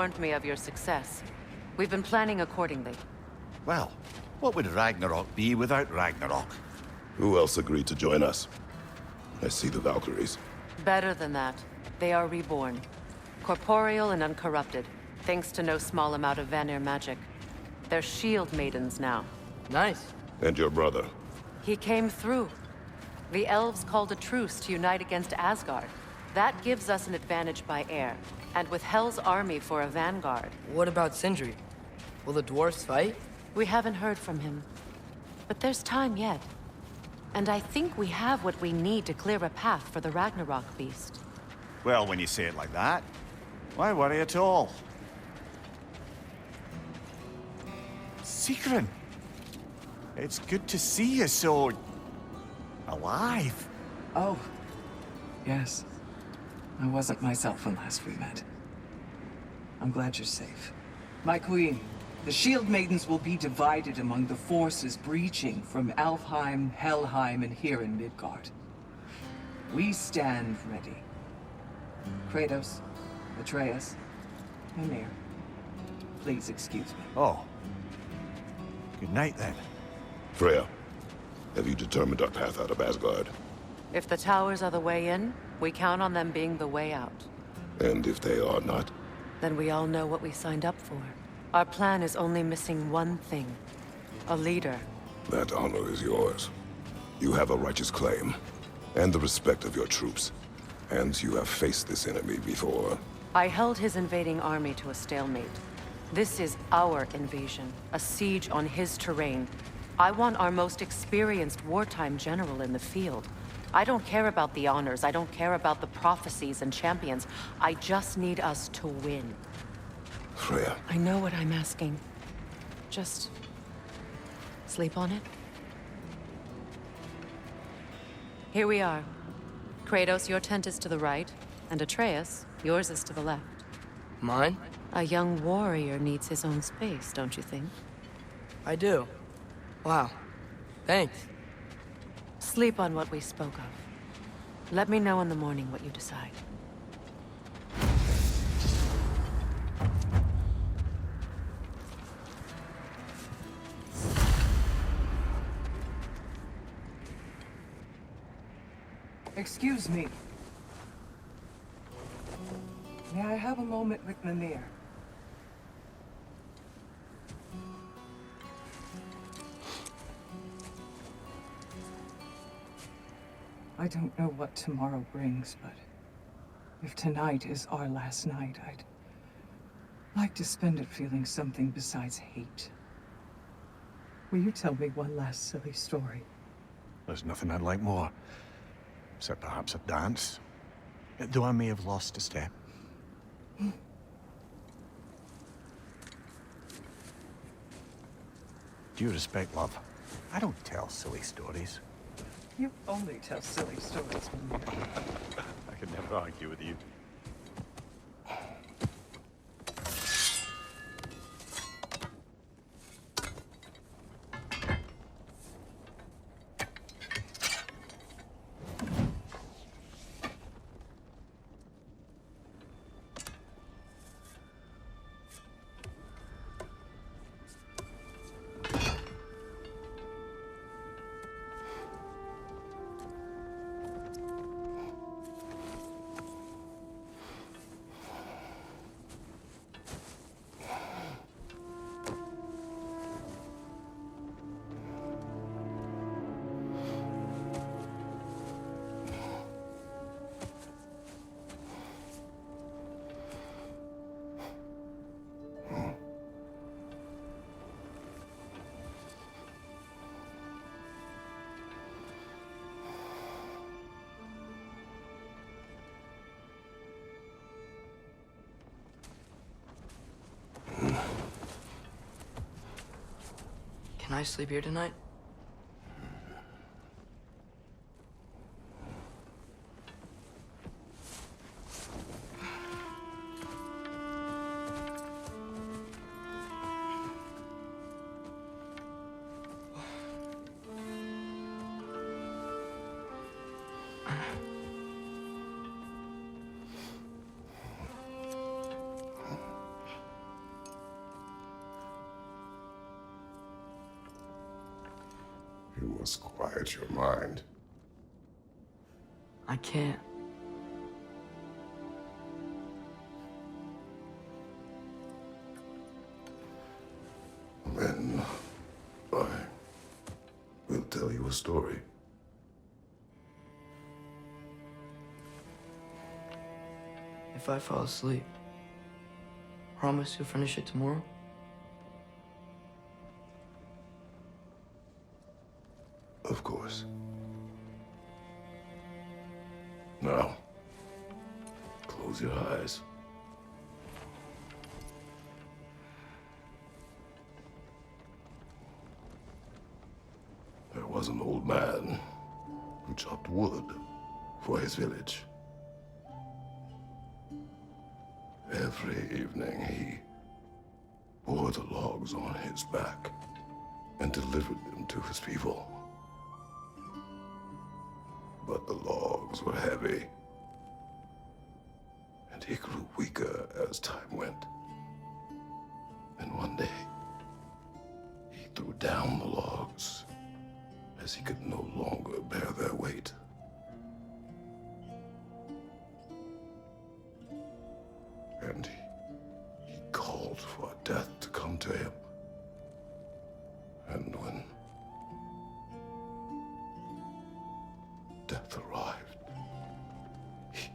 warned me of your success. We've been planning accordingly. Well, what would Ragnarok be without Ragnarok? Who else agreed to join us? I see the Valkyries. Better than that. They are reborn. Corporeal and uncorrupted, thanks to no small amount of Vanir magic. They're shield maidens now. Nice. And your brother? He came through. The elves called a truce to unite against Asgard. That gives us an advantage by air. And with Hell's army for a vanguard. What about Sindri? Will the dwarves fight? We haven't heard from him. But there's time yet. And I think we have what we need to clear a path for the Ragnarok beast. Well, when you say it like that, why worry at all? Sigrun! It's good to see you so... alive. Oh, yes. I wasn't myself when last we met. I'm glad you're safe. My queen, the Shield Maidens will be divided among the forces breaching from Alfheim, Helheim, and here in Midgard. We stand ready. Kratos, Atreus, Mimir, please excuse me. Oh. Good night, then. Freya, have you determined our path out of Asgard? If the towers are the way in, we count on them being the way out. And if they are not? Then we all know what we signed up for. Our plan is only missing one thing. A leader. That honor is yours. You have a righteous claim, and the respect of your troops. And you have faced this enemy before. I held his invading army to a stalemate. This is our invasion, a siege on his terrain. I want our most experienced wartime general in the field. I don't care about the honors, I don't care about the prophecies and champions. I just need us to win. Freya. I know what I'm asking. Just... sleep on it? Here we are. Kratos, your tent is to the right, and Atreus, yours is to the left. Mine? A young warrior needs his own space, don't you think? I do. Wow. Thanks. Sleep on what we spoke of. Let me know in the morning what you decide. Excuse me. May I have a moment with Mimir? I don't know what tomorrow brings, but if tonight is our last night, I'd like to spend it feeling something besides hate. Will you tell me one last silly story? There's nothing I'd like more. Except perhaps a dance. Though I may have lost a step. Due respect, love. I don't tell silly stories. You only tell silly stories, Mimir. I could never argue with you. Can I sleep here tonight? You must quiet your mind. I can't. Then I will tell you a story. If I fall asleep, promise you'll finish it tomorrow? Of course. Now, close your eyes. There was an old man who chopped wood for his village. Every evening he bore the logs on his back and delivered them to his people. But the logs were heavy, and he grew weaker as time went. And one day, he threw down the logs as he could no longer bear their weight. And he called for death to come to him. And when death arrived, he...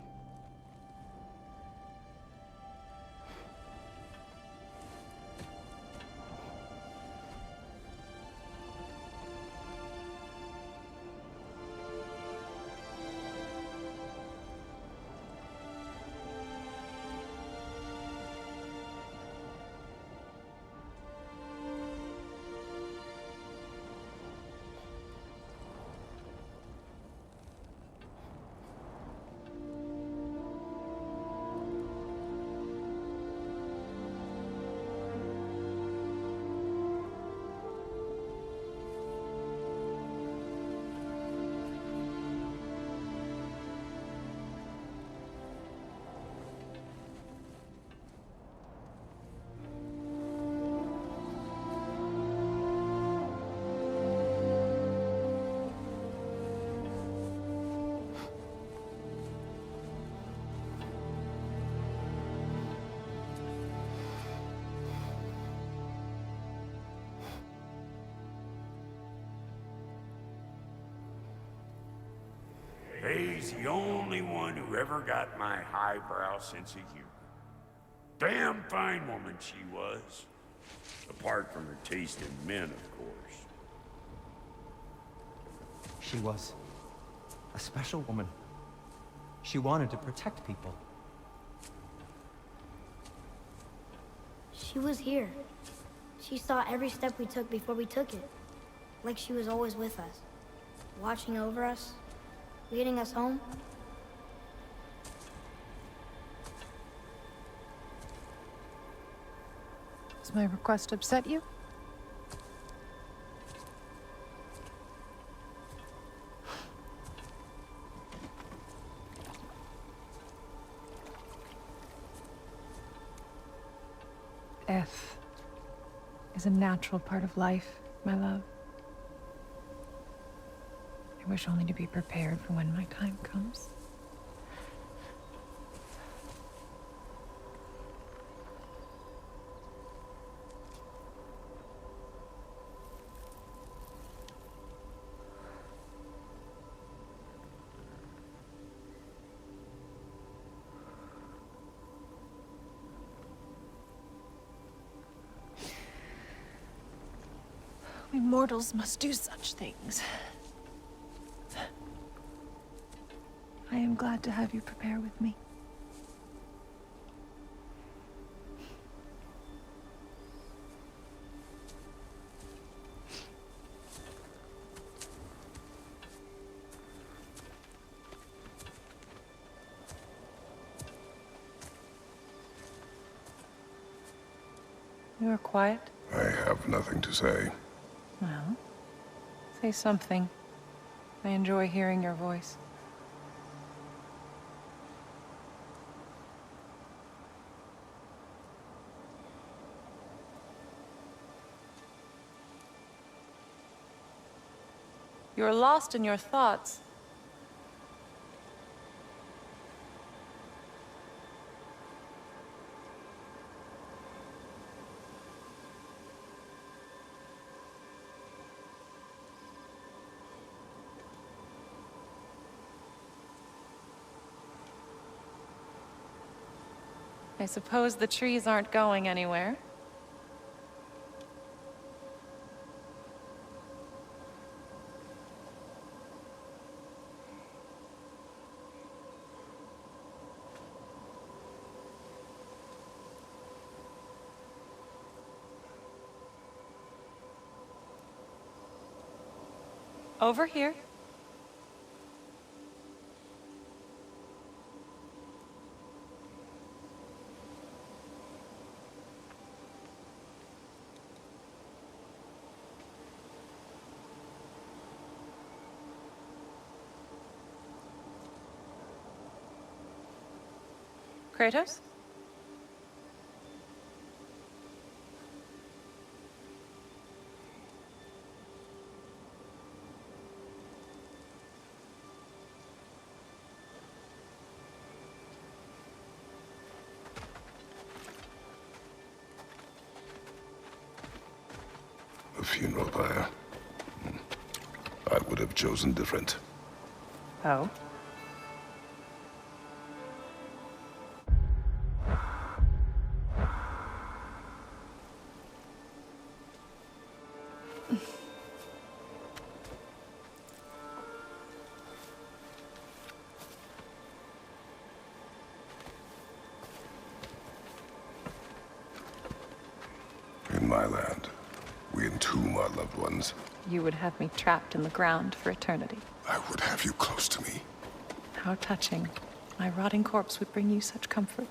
He's the only one who ever got my highbrow sense of humor. Damn fine woman she was. Apart from her taste in men, of course. She was a special woman. She wanted to protect people. She was here. She saw every step we took before we took it. Like she was always with us. Watching over us. Leading us home. Does my request upset you? Death is a natural part of life, my love. I wish only to be prepared for when my time comes. We mortals must do such things. I am glad to have you prepare with me. You are quiet? I have nothing to say. Well, say something. I enjoy hearing your voice. You're lost in your thoughts. I suppose the trees aren't going anywhere. Over here. Kratos? A funeral pyre. I would have chosen different. Oh? In my land, we entomb our loved ones. You would have me trapped in the ground for eternity. I would have you close to me. How touching. My rotting corpse would bring you such comfort.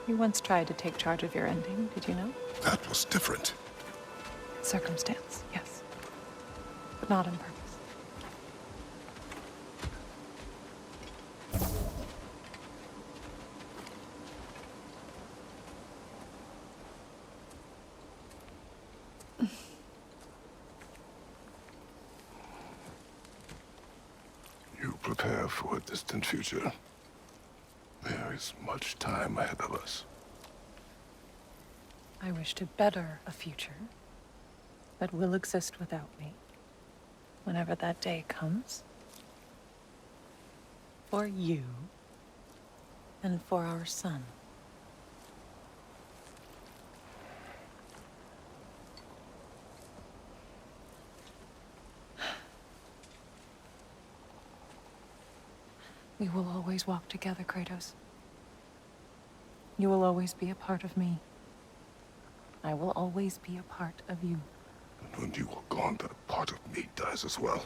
You once tried to take charge of your ending, did you know? That was different. Circumstance, yes. But not on purpose. You prepare for a distant future. There is much time ahead of us. I wish to better a future that will exist without me, whenever that day comes. For you, and for our son. We will always walk together, Kratos. You will always be a part of me. I will always be a part of you. And when you are gone, that part of me dies as well.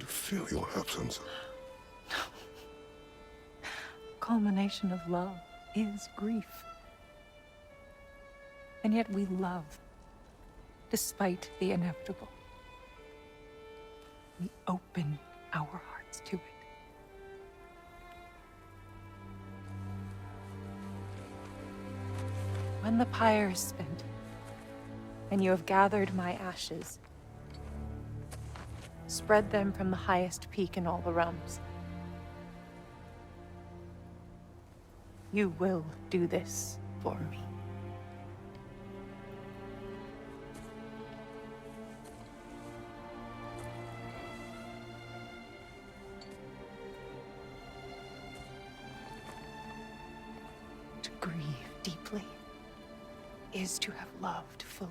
You feel your absence. Culmination of love is grief. And yet we love, despite the inevitable. We open our hearts to it. When the pyre is spent, and you have gathered my ashes, spread them from the highest peak in all the realms. You will do this for me. To grieve deeply is to have loved fully.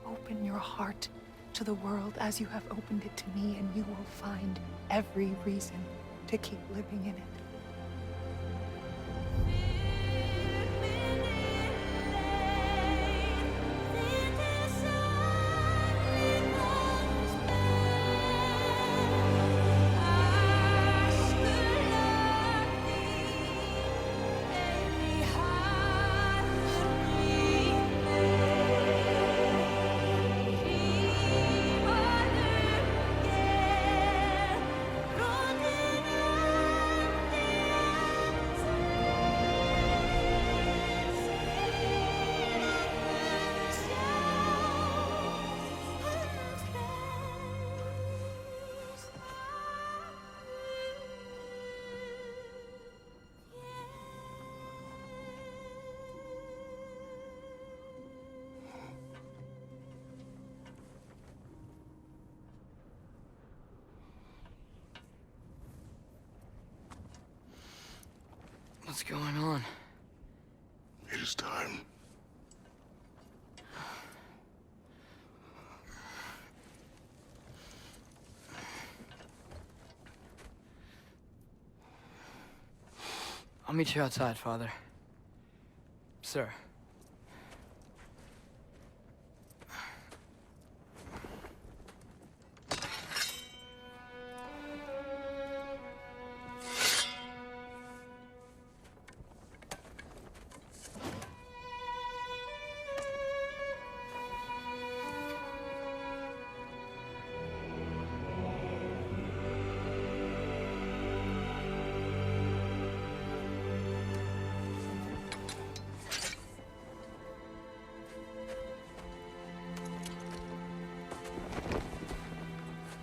Open your heart to the world as you have opened it to me, and you will find every reason to keep living in it. What's going on? It is time. I'll meet you outside, Father. Sir.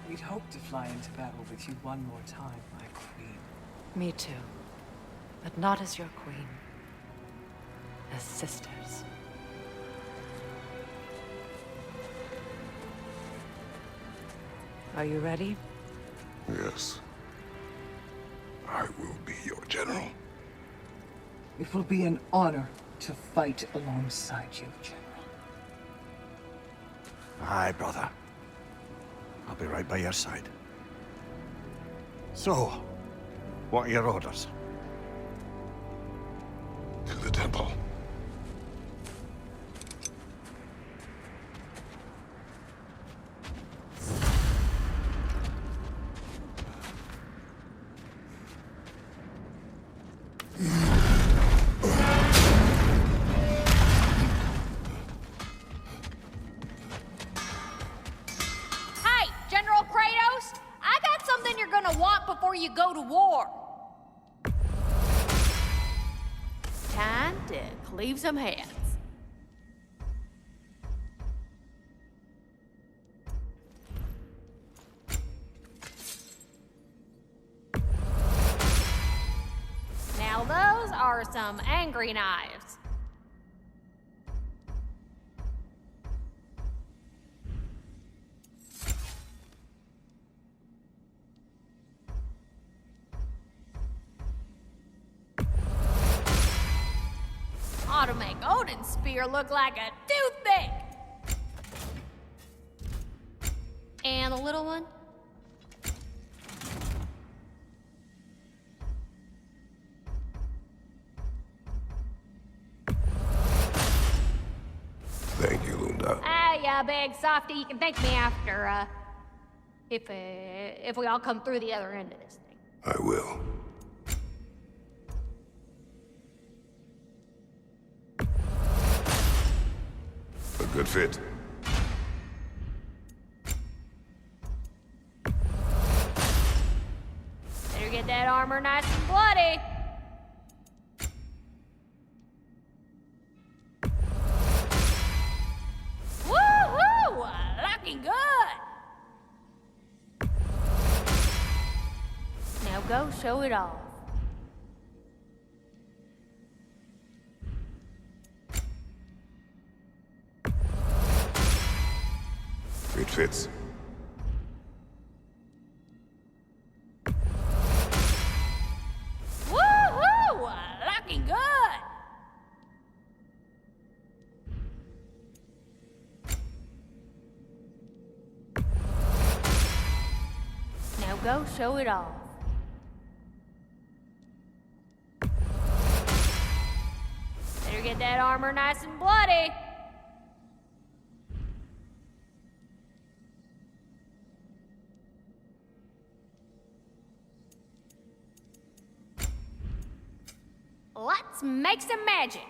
We'd hoped to fly into battle with you one more time, my queen. Me too. But not as your queen. As sisters. Are you ready? Yes. I will be your general. It will be an honor to fight alongside you, General. Aye, brother. I'll be right by your side. So, what are your orders? To the temple. Hey, General Kratos! I got something you're gonna want before you go to war. Time to cleave some heads. Now those are some angry knives. Ought to make Odin's spear look like a toothpick. And the little one? Thank you, Lunda. Ah, yeah, big softy. You can thank me after, if we all come through the other end of this thing. I will. A good fit. Better get that armor nice and bloody. Woo-hoo! Looking good. Now go show it off. It fits. Woo-hoo! Looking good. Now go show it off. Better get that armor nice and bloody. Let's make some magic.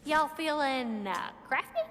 Y'all feeling crafty?